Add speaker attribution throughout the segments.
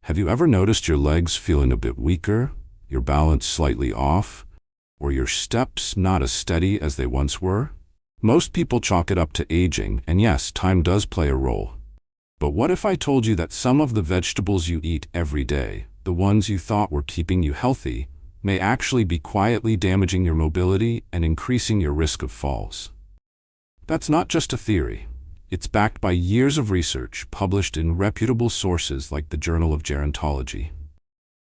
Speaker 1: Have you ever noticed your legs feeling a bit weaker, your balance slightly off, or your steps not as steady as they once were? Most people chalk it up to aging, and yes, time does play a role. But what if I told you that some of the vegetables you eat every day, the ones you thought were keeping you healthy, may actually be quietly damaging your mobility and increasing your risk of falls? That's not just a theory. It's backed by years of research published in reputable sources like the Journal of Gerontology.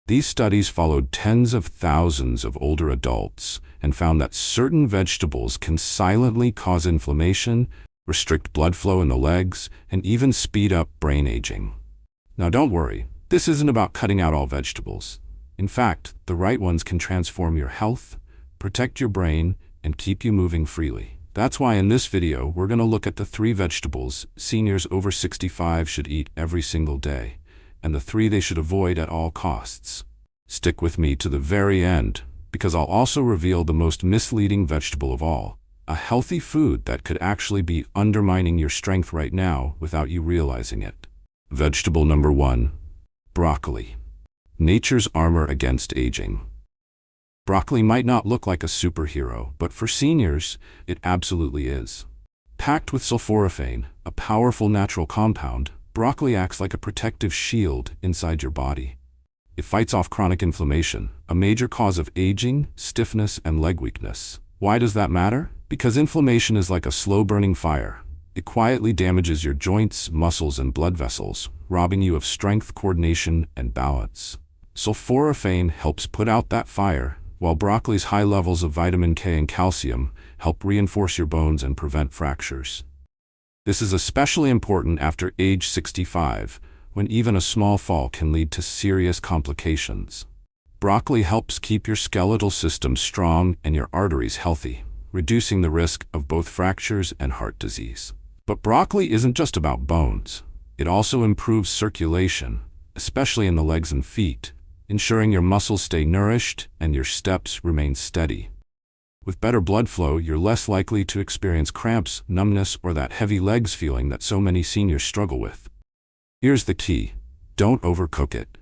Speaker 1: These studies followed tens of thousands of older adults and found that certain vegetables can silently cause inflammation, restrict blood flow in the legs, and even speed up brain aging. Now don't worry, this isn't about cutting out all vegetables. In fact, the right ones can transform your health, protect your brain, and keep you moving freely. That's why in this video, we're going to look at the 3 vegetables seniors over 65 should eat every single day, and the 3 they should avoid at all costs. Stick with me to the very end, because I'll also reveal the most misleading vegetable of all, a healthy food that could actually be undermining your strength right now without you realizing it. Vegetable number 1, broccoli. Nature's armor against aging. Broccoli might not look like a superhero, but for seniors, it absolutely is. Packed with sulforaphane, a powerful natural compound, broccoli acts like a protective shield inside your body. It fights off chronic inflammation, a major cause of aging, stiffness, and leg weakness. Why does that matter? Because inflammation is like a slow-burning fire. It quietly damages your joints, muscles, and blood vessels, robbing you of strength, coordination, and balance. Sulforaphane helps put out that fire, while broccoli's high levels of vitamin K and calcium help reinforce your bones and prevent fractures. This is especially important after age 65, when even a small fall can lead to serious complications. Broccoli helps keep your skeletal system strong and your arteries healthy, reducing the risk of both fractures and heart disease. But broccoli isn't just about bones. It also improves circulation, especially in the legs and feet, ensuring your muscles stay nourished and your steps remain steady. With better blood flow, you're less likely to experience cramps, numbness, or that heavy legs feeling that so many seniors struggle with. Here's the key: don't overcook it.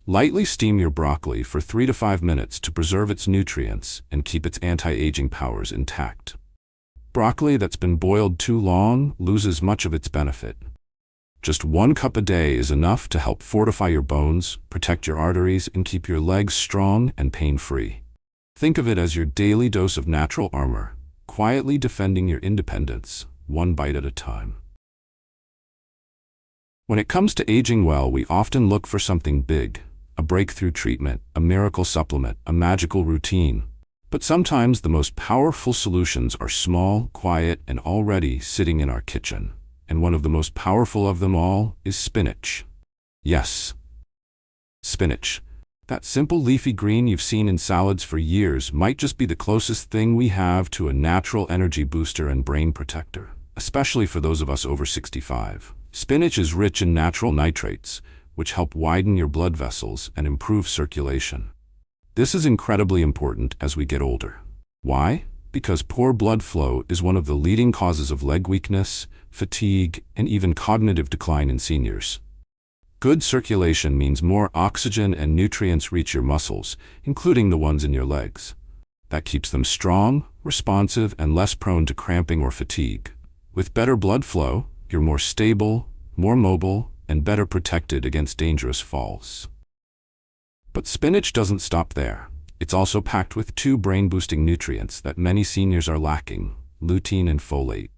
Speaker 1: Lightly steam your broccoli for 3 to 5 minutes to preserve its nutrients and keep its anti-aging powers intact. Broccoli that's been boiled too long loses much of its benefit. Just 1 cup a day is enough to help fortify your bones, protect your arteries, and keep your legs strong and pain-free. Think of it as your daily dose of natural armor, quietly defending your independence, 1 bite at a time. When it comes to aging well, we often look for something big, a breakthrough treatment, a miracle supplement, a magical routine. But sometimes the most powerful solutions are small, quiet, and already sitting in our kitchen. And one of the most powerful of them all is spinach. Yes, spinach. That simple leafy green you've seen in salads for years might just be the closest thing we have to a natural energy booster and brain protector, especially for those of us over 65. Spinach is rich in natural nitrates, which help widen your blood vessels and improve circulation. This is incredibly important as we get older. Why? Because poor blood flow is one of the leading causes of leg weakness, fatigue, and even cognitive decline in seniors. Good circulation means more oxygen and nutrients reach your muscles, including the ones in your legs. That keeps them strong, responsive, and less prone to cramping or fatigue. With better blood flow, you're more stable, more mobile, and better protected against dangerous falls. But spinach doesn't stop there. It's also packed with 2 brain-boosting nutrients that many seniors are lacking: lutein and folate.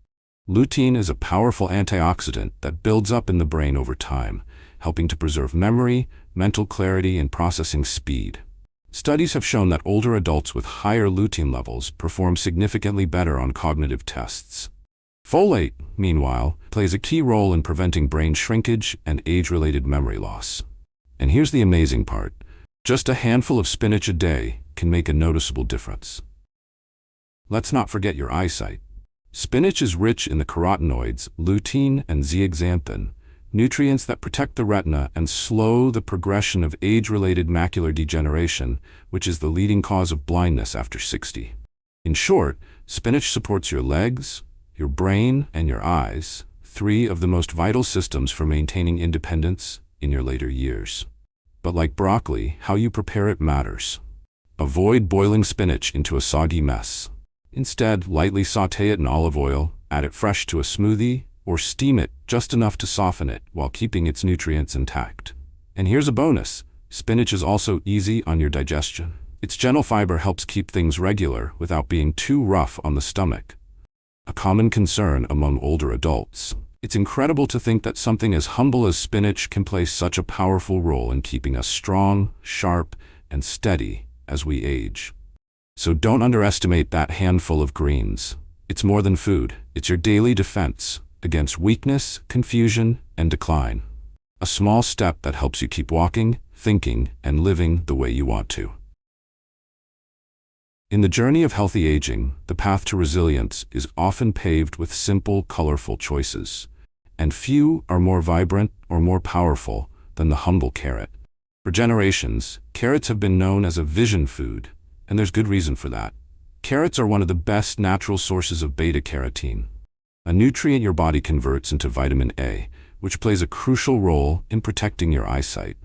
Speaker 1: Lutein is a powerful antioxidant that builds up in the brain over time, helping to preserve memory, mental clarity, and processing speed. Studies have shown that older adults with higher lutein levels perform significantly better on cognitive tests. Folate, meanwhile, plays a key role in preventing brain shrinkage and age-related memory loss. And here's the amazing part: just a handful of spinach a day can make a noticeable difference. Let's not forget your eyesight. Spinach is rich in the carotenoids, lutein and zeaxanthin, nutrients that protect the retina and slow the progression of age-related macular degeneration, which is the leading cause of blindness after 60. In short, spinach supports your legs, your brain, and your eyes, 3 of the most vital systems for maintaining independence in your later years. But like broccoli, how you prepare it matters. Avoid boiling spinach into a soggy mess. Instead, lightly sauté it in olive oil, add it fresh to a smoothie, or steam it just enough to soften it while keeping its nutrients intact. And here's a bonus. Spinach is also easy on your digestion. Its gentle fiber helps keep things regular without being too rough on the stomach. A common concern among older adults. It's incredible to think that something as humble as spinach can play such a powerful role in keeping us strong, sharp, and steady as we age. So don't underestimate that handful of greens. It's more than food. It's your daily defense against weakness, confusion, and decline. A small step that helps you keep walking, thinking, and living the way you want to. In the journey of healthy aging, the path to resilience is often paved with simple, colorful choices. And few are more vibrant or more powerful than the humble carrot. For generations, carrots have been known as a vision food, and there's good reason for that. Carrots are one of the best natural sources of beta-carotene, a nutrient your body converts into vitamin A, which plays a crucial role in protecting your eyesight.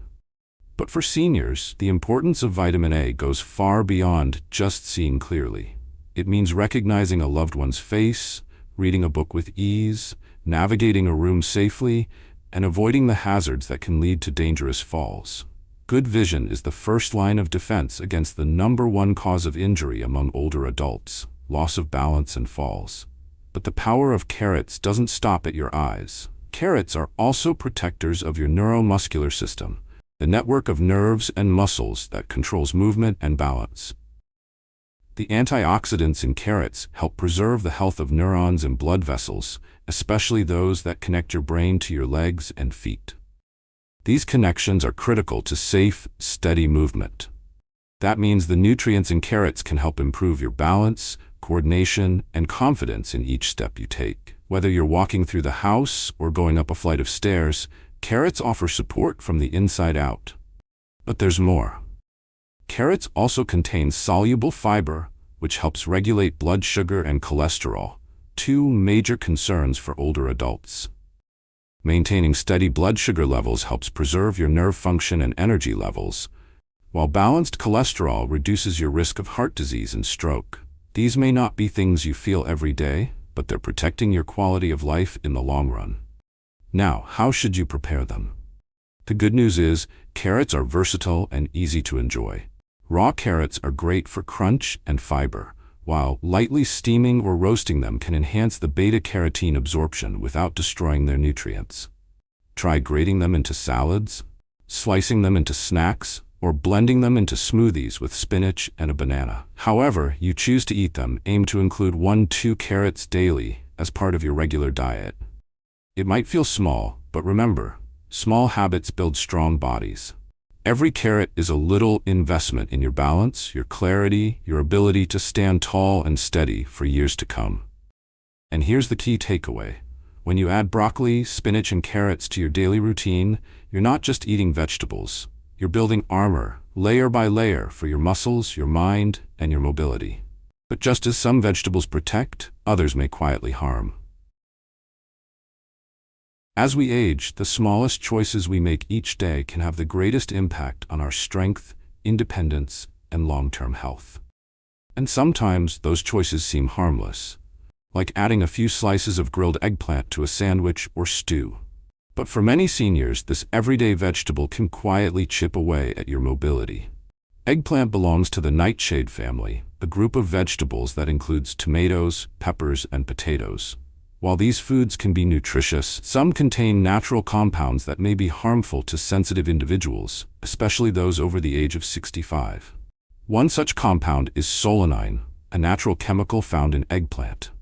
Speaker 1: But for seniors, the importance of vitamin A goes far beyond just seeing clearly. It means recognizing a loved one's face, reading a book with ease, navigating a room safely, and avoiding the hazards that can lead to dangerous falls. Good vision is the first line of defense against the #1 cause of injury among older adults, loss of balance and falls. But the power of carrots doesn't stop at your eyes. Carrots are also protectors of your neuromuscular system, the network of nerves and muscles that controls movement and balance. The antioxidants in carrots help preserve the health of neurons and blood vessels, especially those that connect your brain to your legs and feet. These connections are critical to safe, steady movement. That means the nutrients in carrots can help improve your balance, coordination, and confidence in each step you take. Whether you're walking through the house or going up a flight of stairs, carrots offer support from the inside out. But there's more. Carrots also contain soluble fiber, which helps regulate blood sugar and cholesterol, two major concerns for older adults. Maintaining steady blood sugar levels helps preserve your nerve function and energy levels, while balanced cholesterol reduces your risk of heart disease and stroke. These may not be things you feel every day, but they're protecting your quality of life in the long run. Now, how should you prepare them? The good news is, carrots are versatile and easy to enjoy. Raw carrots are great for crunch and fiber, while lightly steaming or roasting them can enhance the beta-carotene absorption without destroying their nutrients. Try grating them into salads, slicing them into snacks, or blending them into smoothies with spinach and a banana. However you choose to eat them, aim to include 1-2 carrots daily as part of your regular diet. It might feel small, but remember, small habits build strong bodies. Every carrot is a little investment in your balance, your clarity, your ability to stand tall and steady for years to come. And here's the key takeaway. When you add broccoli, spinach, and carrots to your daily routine, you're not just eating vegetables. You're building armor, layer by layer, for your muscles, your mind, and your mobility. But just as some vegetables protect, others may quietly harm. As we age, the smallest choices we make each day can have the greatest impact on our strength, independence, and long-term health. And sometimes those choices seem harmless, like adding a few slices of grilled eggplant to a sandwich or stew. But for many seniors, this everyday vegetable can quietly chip away at your mobility. Eggplant belongs to the nightshade family, a group of vegetables that includes tomatoes, peppers, and potatoes. While these foods can be nutritious, some contain natural compounds that may be harmful to sensitive individuals, especially those over the age of 65. One such compound is solanine, a natural chemical found in eggplant.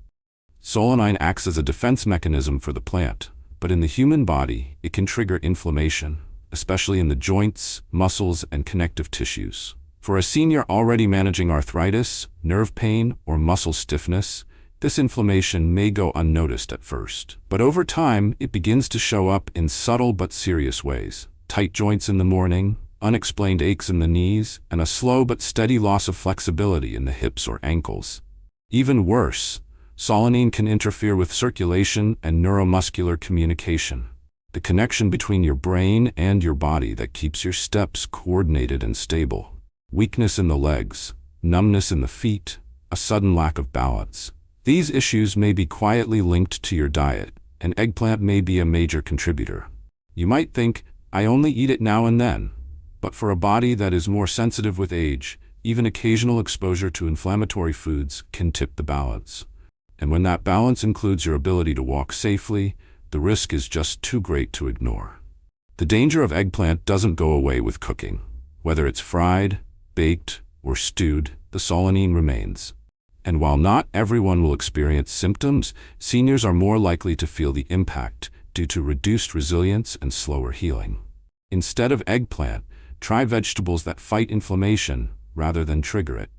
Speaker 1: Solanine acts as a defense mechanism for the plant, but in the human body, it can trigger inflammation, especially in the joints, muscles, and connective tissues. For a senior already managing arthritis, nerve pain, or muscle stiffness, this inflammation may go unnoticed at first, but over time, it begins to show up in subtle but serious ways. Tight joints in the morning, unexplained aches in the knees, and a slow but steady loss of flexibility in the hips or ankles. Even worse, solanine can interfere with circulation and neuromuscular communication. the connection between your brain and your body that keeps your steps coordinated and stable. Weakness in the legs, numbness in the feet, a sudden lack of balance. These issues may be quietly linked to your diet, and eggplant may be a major contributor. You might think, I only eat it now and then. But for a body that is more sensitive with age, even occasional exposure to inflammatory foods can tip the balance. And when that balance includes your ability to walk safely, the risk is just too great to ignore. The danger of eggplant doesn't go away with cooking. Whether it's fried, baked, or stewed, the solanine remains. And while not everyone will experience symptoms, seniors are more likely to feel the impact due to reduced resilience and slower healing. Instead of eggplant, try vegetables that fight inflammation rather than trigger it.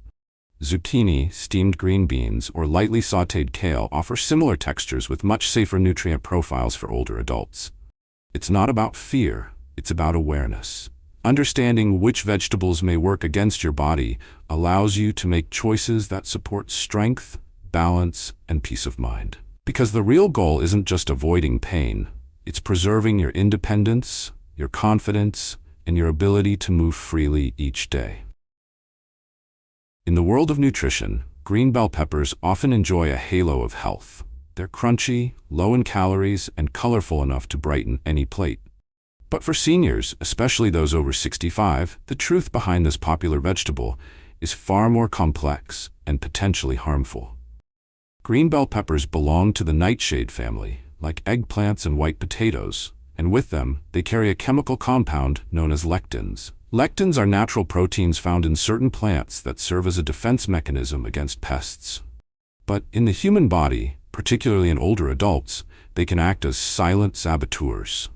Speaker 1: Zucchini, steamed green beans, or lightly sautéed kale offer similar textures with much safer nutrient profiles for older adults. It's not about fear, it's about awareness. Understanding which vegetables may work against your body allows you to make choices that support strength, balance, and peace of mind. Because the real goal isn't just avoiding pain, it's preserving your independence, your confidence, and your ability to move freely each day. In the world of nutrition, green bell peppers often enjoy a halo of health. They're crunchy, low in calories, and colorful enough to brighten any plate. But for seniors, especially those over 65, the truth behind this popular vegetable is far more complex and potentially harmful. Green bell peppers belong to the nightshade family, like eggplants and white potatoes, and with them, they carry a chemical compound known as lectins. Lectins are natural proteins found in certain plants that serve as a defense mechanism against pests. But in the human body, particularly in older adults, they can act as silent saboteurs.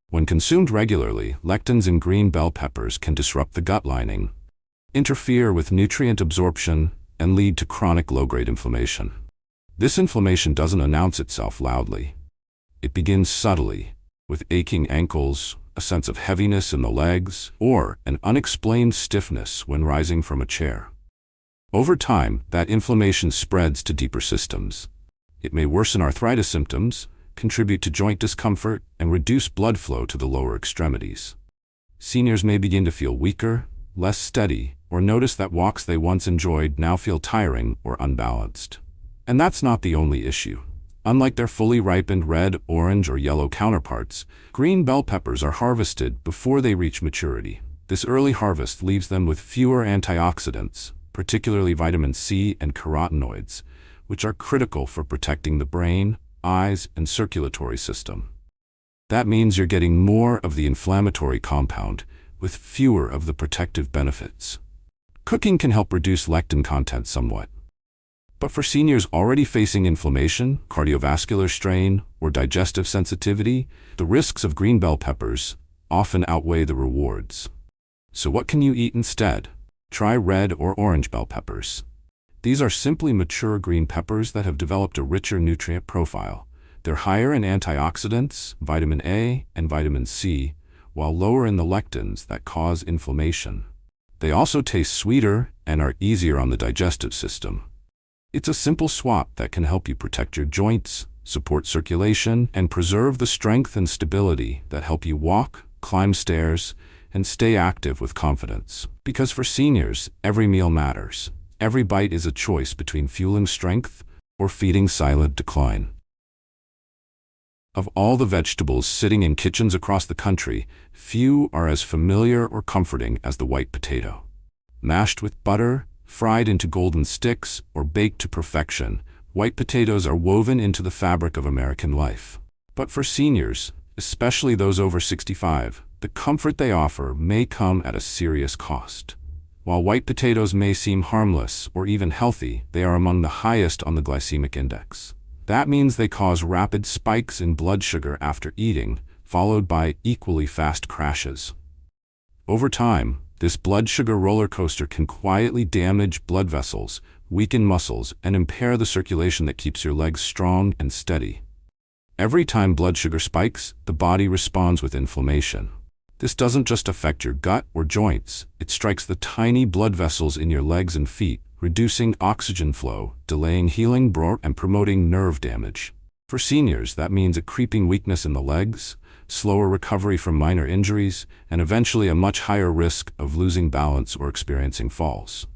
Speaker 1: When consumed regularly, lectins in green bell peppers can disrupt the gut lining, interfere with nutrient absorption, and lead to chronic low-grade inflammation. This inflammation doesn't announce itself loudly. It begins subtly, with aching ankles, a sense of heaviness in the legs, or an unexplained stiffness when rising from a chair. Over time, that inflammation spreads to deeper systems. It may worsen arthritis symptoms, contribute to joint discomfort, and reduce blood flow to the lower extremities. Seniors may begin to feel weaker, less steady, or notice that walks they once enjoyed now feel tiring or unbalanced. And that's not the only issue. Unlike their fully ripened red, orange, or yellow counterparts, green bell peppers are harvested before they reach maturity. This early harvest leaves them with fewer antioxidants, particularly vitamin C and carotenoids, which are critical for protecting the brain, eyes, and circulatory system. That means you're getting more of the inflammatory compound with fewer of the protective benefits. Cooking can help reduce lectin content somewhat. But for seniors already facing inflammation, cardiovascular strain, or digestive sensitivity, the risks of green bell peppers often outweigh the rewards. So what can you eat instead? Try red or orange bell peppers. These are simply mature green peppers that have developed a richer nutrient profile. They're higher in antioxidants, vitamin A, and vitamin C, while lower in the lectins that cause inflammation. They also taste sweeter and are easier on the digestive system. It's a simple swap that can help you protect your joints, support circulation, and preserve the strength and stability that help you walk, climb stairs, and stay active with confidence. Because for seniors, every meal matters. Every bite is a choice between fueling strength or feeding silent decline. Of all the vegetables sitting in kitchens across the country, few are as familiar or comforting as the white potato. Mashed with butter, fried into golden sticks, or baked to perfection, white potatoes are woven into the fabric of American life. But for seniors, especially those over 65, the comfort they offer may come at a serious cost. While white potatoes may seem harmless or even healthy, they are among the highest on the glycemic index. That means they cause rapid spikes in blood sugar after eating, followed by equally fast crashes. Over time, this blood sugar roller coaster can quietly damage blood vessels, weaken muscles, and impair the circulation that keeps your legs strong and steady. Every time blood sugar spikes, the body responds with inflammation. This doesn't just affect your gut or joints, it strikes the tiny blood vessels in your legs and feet, reducing oxygen flow, delaying healing, and promoting nerve damage. For seniors, that means a creeping weakness in the legs, slower recovery from minor injuries, and eventually a much higher risk of losing balance or experiencing falls.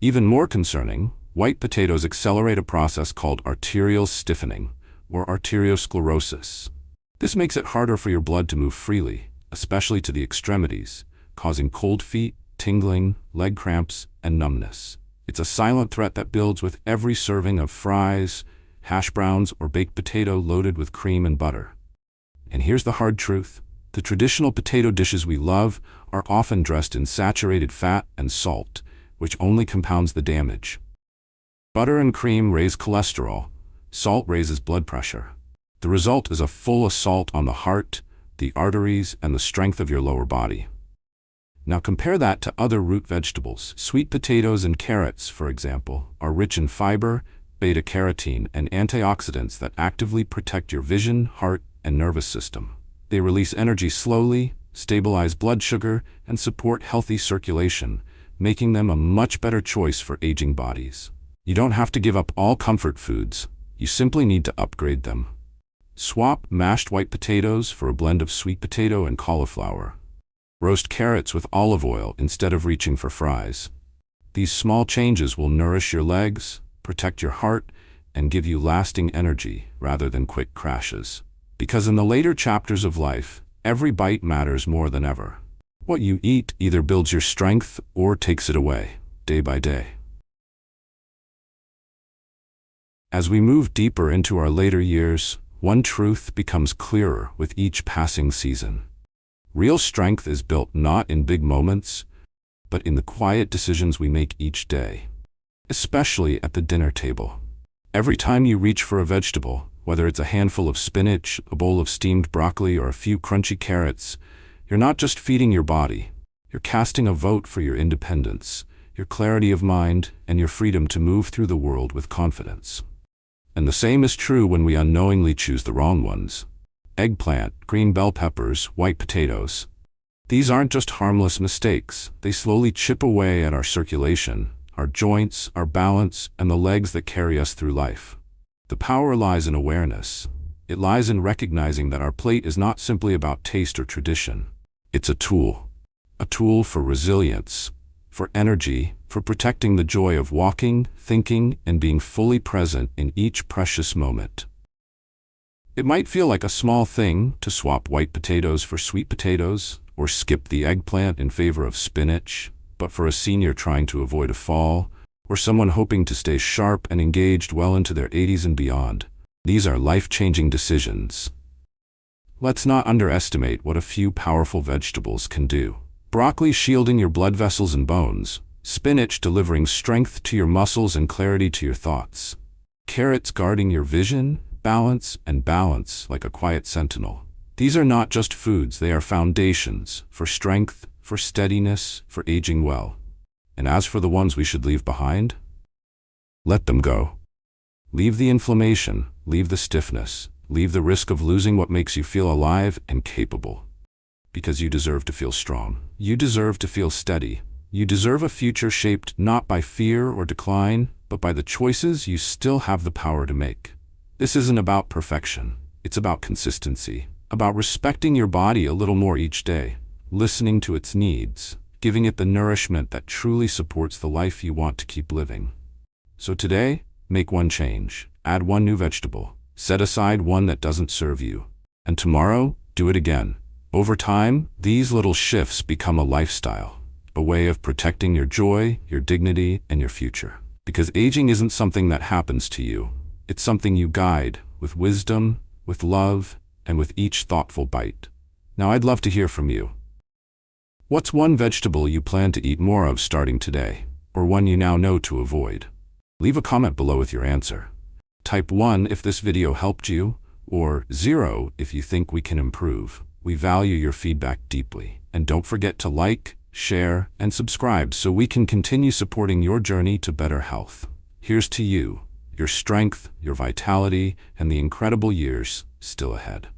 Speaker 1: Even more concerning, white potatoes accelerate a process called arterial stiffening, or arteriosclerosis. This makes it harder for your blood to move freely, especially to the extremities, causing cold feet, tingling, leg cramps, and numbness. It's a silent threat that builds with every serving of fries, hash browns, or baked potato loaded with cream and butter. And here's the hard truth. The traditional potato dishes we love are often dressed in saturated fat and salt, which only compounds the damage. Butter and cream raise cholesterol. Salt raises blood pressure. The result is a full assault on the heart, the arteries, and the strength of your lower body. Now compare that to other root vegetables. Sweet potatoes and carrots, for example, are rich in fiber, beta-carotene, and antioxidants that actively protect your vision, heart, and nervous system. They release energy slowly, stabilize blood sugar, and support healthy circulation, making them a much better choice for aging bodies. You don't have to give up all comfort foods. You simply need to upgrade them. Swap mashed white potatoes for a blend of sweet potato and cauliflower. Roast carrots with olive oil instead of reaching for fries. These small changes will nourish your legs, protect your heart, and give you lasting energy rather than quick crashes. Because in the later chapters of life, every bite matters more than ever. What you eat either builds your strength or takes it away, day by day. As we move deeper into our later years, one truth becomes clearer with each passing season. Real strength is built not in big moments, but in the quiet decisions we make each day, especially at the dinner table. Every time you reach for a vegetable, whether it's a handful of spinach, a bowl of steamed broccoli, or a few crunchy carrots, you're not just feeding your body. You're casting a vote for your independence, your clarity of mind, and your freedom to move through the world with confidence. And the same is true when we unknowingly choose the wrong ones. Eggplant, green bell peppers, white potatoes. These aren't just harmless mistakes. They slowly chip away at our circulation, our joints, our balance, and the legs that carry us through life. The power lies in awareness. It lies in recognizing that our plate is not simply about taste or tradition. It's a tool for resilience, for energy, for protecting the joy of walking, thinking, and being fully present in each precious moment. It might feel like a small thing to swap white potatoes for sweet potatoes, or skip the eggplant in favor of spinach, but for a senior trying to avoid a fall, or someone hoping to stay sharp and engaged well into their 80s and beyond, these are life-changing decisions. Let's not underestimate what a few powerful vegetables can do. Broccoli shielding your blood vessels and bones, spinach delivering strength to your muscles and clarity to your thoughts, carrots guarding your vision, balance like a quiet sentinel. These are not just foods, they are foundations for strength, for steadiness, for aging well. And as for the ones we should leave behind, let them go. Leave the inflammation, leave the stiffness, leave the risk of losing what makes you feel alive and capable. Because you deserve to feel strong. You deserve to feel steady. You deserve a future shaped not by fear or decline, but by the choices you still have the power to make. This isn't about perfection. It's about consistency, about respecting your body a little more each day, listening to its needs, giving it the nourishment that truly supports the life you want to keep living. So today, make one change, add one new vegetable, set aside one that doesn't serve you, and tomorrow, do it again. Over time, these little shifts become a lifestyle, a way of protecting your joy, your dignity, and your future. Because aging isn't something that happens to you. It's something you guide with wisdom, with love, and with each thoughtful bite. Now I'd love to hear from you. What's one vegetable you plan to eat more of starting today, or one you now know to avoid? Leave a comment below with your answer. Type 1 if this video helped you, or 0 if you think we can improve. We value your feedback deeply. And don't forget to like, share, and subscribe so we can continue supporting your journey to better health. Here's to you, your strength, your vitality, and the incredible years still ahead.